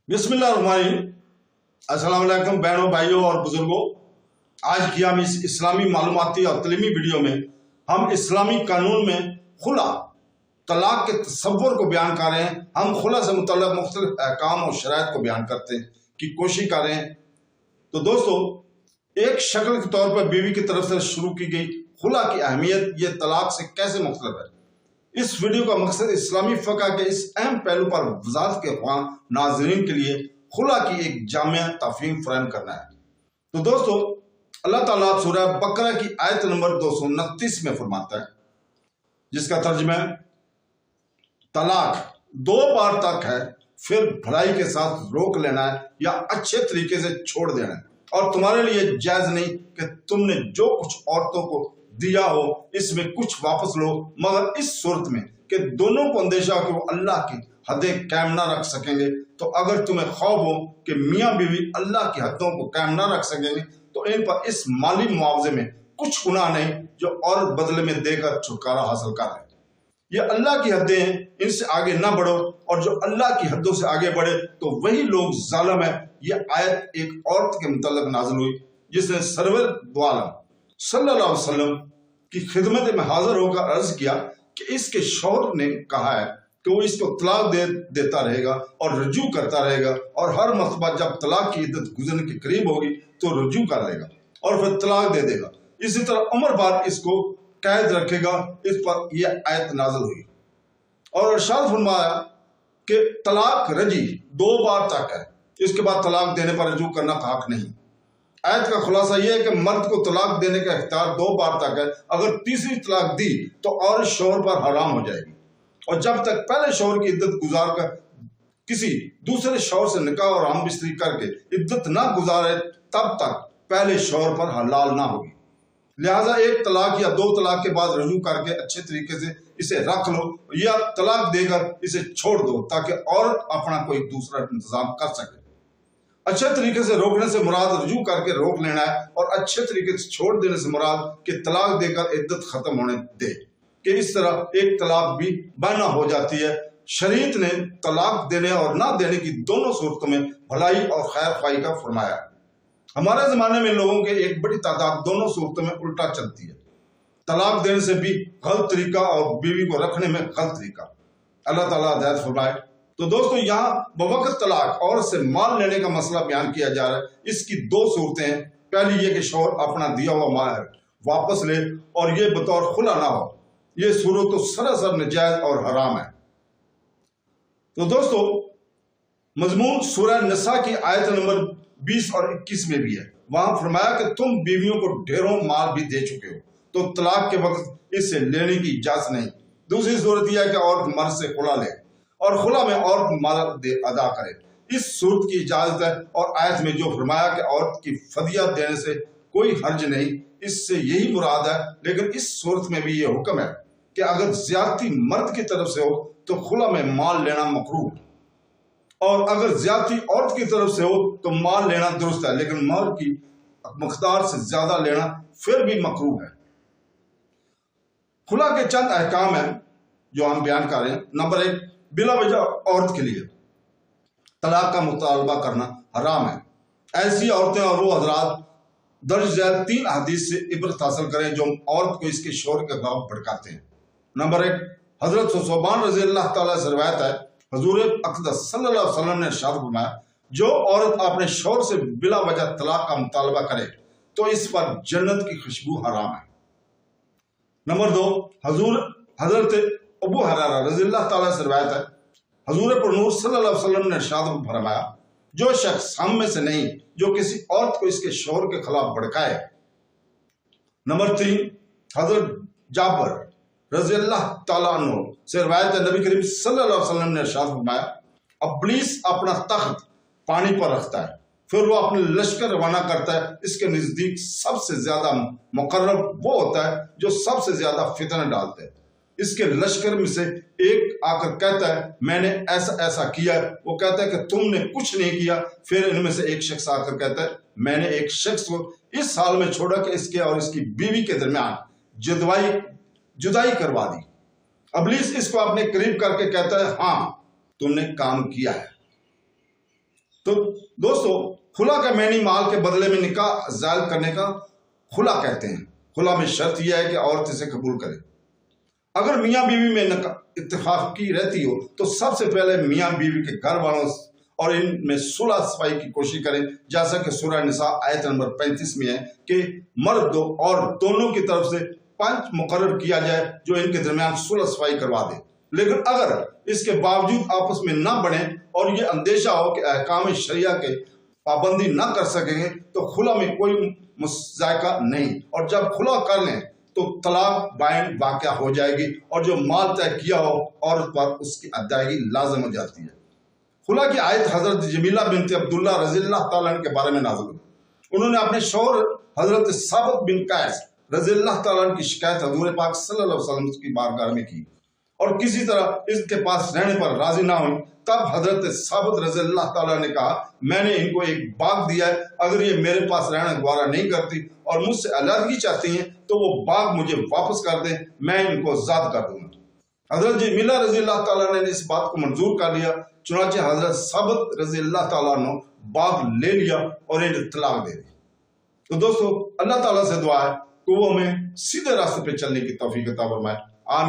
बिस्मिल्लाहिर्रहमानिर्रहीम। अस्सलाम वालेकुम बहनों, भाइयों और बुजुर्गों। आज की हम इस इस्लामी मालूमाती और तलीमी वीडियो में हम इस्लामी कानून में खुला तलाक के तसव्वुर को बयान कर रहे हैं। हम खुला से मुतल्लक़ मुख्तलिफ अहकाम और शराइत को बयान करते हैं की कोशिश कर रहे हैं। तो दोस्तों, एक शक्ल के तौर पर बीवी की तरफ से शुरू की गई खुला की अहमियत ये तलाक से कैसे मुख्तलिफ है, इस वीडियो का मकसद इस्लामी फ़क़ह के इस अहम पहलू पर वज़ाहत के ख्वाह नाज़रीन के लिए खुला की एक जामिया तफ़हीम फराहम करना है। तो दोस्तों, अल्लाह ताला सूरह बकरा की आयत नंबर 229 में फरमाता है, जिसका तर्जुमा है तलाक 2 बार तक है, फिर भलाई के साथ रोक लेना है या अच्छे तरीके से छोड़ देना है, और तुम्हारे लिए जायज़ नहीं कि तुमने जो कुछ औरतों को दिया हो इसमें कुछ वापस लो, मगर इस सूरत में कि दोनों को अंदेशा हो कि वो अल्लाह की हदें कायम ना रख सकेंगे। तो अगर तुम्हें खौफ हो कि मियाँ बीवी अल्लाह की हदों को कायम ना रख सकेंगे तो इन पर इस माली मुआवजे में कुछ गुनाह नहीं जो औरत बदले में देकर छुटकारा हासिल कर ले। ये अल्लाह की हदें हैं, इनसे आगे ना बढ़ो, और जो अल्लाह की हदों से आगे बढ़े तो वही लोग जालिम है। ये आयत एक औरत के मुतल्लिक़ नाज़िल हुई जिसने सरवर दो आलम सल्लल्लाहु अलैहि वसल्लम की खिदमत में हाजिर होकर अर्ज किया कि इसके शौहर ने कहा है कि वो इसको तलाक देता रहेगा और रजू करता रहेगा, और हर मरतबा जब तलाक की इद्दत गुजरने के करीब होगी तो रजू कर लेगा और फिर तलाक दे देगा। इसी तरह उम्र भर इसको कैद रखेगा। इस पर यह आयत नाज़िल हुई और इरशाद फरमाया कि तलाक रजी 2 बार तक है, इसके बाद तलाक देने पर रजू करना का हक नहीं। आयत का खुलासा यह है कि मर्द को तलाक देने का इख्तियार 2 बार तक है। अगर तीसरी तलाक दी तो और शौहर पर हराम हो जाएगी, और जब तक पहले शौहर की इद्दत गुजार कर किसी दूसरे शौहर से निकाह और हम बिस्तरी करके इद्दत ना गुजारे तब तक पहले शौहर पर हलाल ना होगी। लिहाजा एक तलाक या 2 तलाक के बाद रजू करके अच्छे तरीके से इसे रख लो या तलाक देकर इसे छोड़ दो, ताकि औरत अपना कोई दूसरा इंतजाम कर सके। अच्छे तरीके से रोकने से मुराद रजू करके रोक लेना है, और अच्छे तरीके से छोड़ देने से मुराद कि तलाक देकर इद्दत खत्म होने दे, कि इस तरह एक तलाक भी बना हो जाती है। शरीयत ने तलाक देने और ना देने की दोनों सूरतों में भलाई और खैर ख्वाही का फरमाया। हमारे ज़माने में लोगों के एक बड़ी तादाद दोनों सूरतों में उल्टा चलती है। तलाक देने से भी गलत तरीका और बीवी को रखने में गलत तरीका। अल्लाह ताला हिदायत फरमाए। तो दोस्तों, यहाँ बवक्त तलाक और से माल लेने का मसला बयान किया जा रहा है। इसकी 2 सूरतें हैं। पहली ये कि शौहर अपना दिया हुआ माल वापस ले और ये बतौर खुला ना हो। ये सूरत तो सरासर नजायज और हराम है। तो दोस्तों, मजमून सूरह निसा की आयत नंबर 20 और 21 में भी है। वहां फरमाया कि तुम बीवियों को ढेरों माल भी दे चुके हो तो तलाक के वक्त इससे लेने की इजाजत नहीं। दूसरी सूरत यह है कि औरत मर्द से खुला ले और खुला में औरत माल अदा करे। इस सूरत की इजाजत है। और आयत में जो फरमाया कि औरत की फदिया देने से कोई हर्ज नहीं, इससे यही मुराद है। लेकिन इस सूरत में भी ये हुक्म है कि अगर ज्यादती मर्द की तरफ से हो तो खुला में माल लेना मकरूह, और अगर ज्यादती औरत की तरफ से हो तो माल लेना दुरुस्त है, लेकिन माल की मकदार से ज्यादा लेना फिर भी मकरूह है। खुला के चंद अहकाम हैं जो हम बयान कर रहे हैं। नंबर 1, बिला वजह औरत के लिए तलाक का मुतालबा करना हराम है। ऐसी औरतें और वो हजरात दर्ज झैल 3 हदीस से इबरत हासिल करें जो औरत को इसके शौहर के खिलाफ भड़काते हैं। नंबर 1, हजरत सोबान रजी अल्लाह ताला से रवायत है, हुजूर अक़दस सल्लल्लाहु अलैहि वसल्लम ने इरशाद फरमाया, जो औरत अपने शौहर से बिला वजह तलाक का मुतालबा करे तो इस पर जन्नत की खुशबू हराम है। नंबर 2, हजरत अबू हुरैरा रज़ी अल्लाह ताला से रवायत है, हुजूर पर नूर सल्लल्लाहु अलैहि वसल्लम ने इरशाद फरमाया, जो शख्स हम में से नहीं जो किसी औरत को इसके शौहर के खिलाफ भड़काए। नंबर 3, हजरत जाबर रज़ी अल्लाह ताला अन्हु से रवायत है, नबी करीम सल्लल्लाहु अलैहि वसल्लम ने इरशाद फरमाया, इब्लीस अपना तख्त पानी पर रखता है, फिर वो अपने लश्कर रवाना करता है। इसके नजदीक सबसे ज्यादा मुकर्रब वो होता है जो सबसे ज्यादा फितना डालता है। इसके लश्कर में से एक आकर कहता है मैंने ऐसा ऐसा किया, वो कहता है कि तुमने कुछ नहीं किया। फिर इनमें से एक शख्स आकर कहता है मैंने एक शख्स को इस हाल में छोड़ा कि इसके और इसकी बीवी के दरमियान जुदाई करवा दी। इब्लीस इसको अपने करीब करके कहता है हाँ तुमने काम किया है। तो दोस्तों, खुला का मैनी माल के बदले में निकाह जायल करने का खुला कहते हैं। खुला में शर्त यह है कि औरत इसे कबूल करे। अगर मियाँ बीवी में इत्तेफाकी रहती हो तो सबसे पहले मियाँ बीवी के घर वालों और इनमें सुलह सफाई की कोशिश करें, जैसा कि सूरह निसा आयत नंबर 35 में है कि मर्द और दोनों की तरफ से पंच मुकर्रर किया जाए जो इनके दरमियान सुलह सफाई करवा दे। लेकिन अगर इसके बावजूद आपस में ना बने और ये अंदेशा हो कि अहकाम शरिया के पाबंदी ना कर सकेंगे तो खुला में कोई मुज़ायका नहीं, और जब खुला कर लें तो तलाक बाइन वाक़या हो जाएगी और जो माल तय किया हो औरत पर उसकी अदायगी लाज़िम हो जाती है। खुला की आयत हजरत जमीला बिनत अब्दुल्ला रज़ियल्लाहु ताला अन्हा के बारे में नाज़िल हुई। उन्होंने अपने शौहर हजरत साबित बिन कैस रज़ियल्लाहु ताला अन्हु की शिकायत हजूर पाक सल्लल्लाहु अलैहि वसल्लम की बारगाह में की और किसी तरह इसके पास रहने पर राजी ना हुई। तब हजरत साबित रज़ियल्लाहु ताला ने कहा, मैंने इनको एक बाग दिया है, अगर ये मेरे पास रहना गवारा नहीं करती और मुझसे अलहदगी चाहती हैं तो वो बाग मुझे वापस कर दें, मैं इनको आजाद कर दूंगा। हजरत जमीला रज़ियल्लाहु ताला ने इस बात को मंजूर कर लिया। चुनांचे हजरत साबित रज़ियल्लाहु ताला ने बाग ले लिया और इन्हें तलाक दे दी। तो दोस्तों, अल्लाह ताला से दुआ है कि वो हमें सीधे रास्ते पे चलने की तौफीक अता फरमाए। आमीन।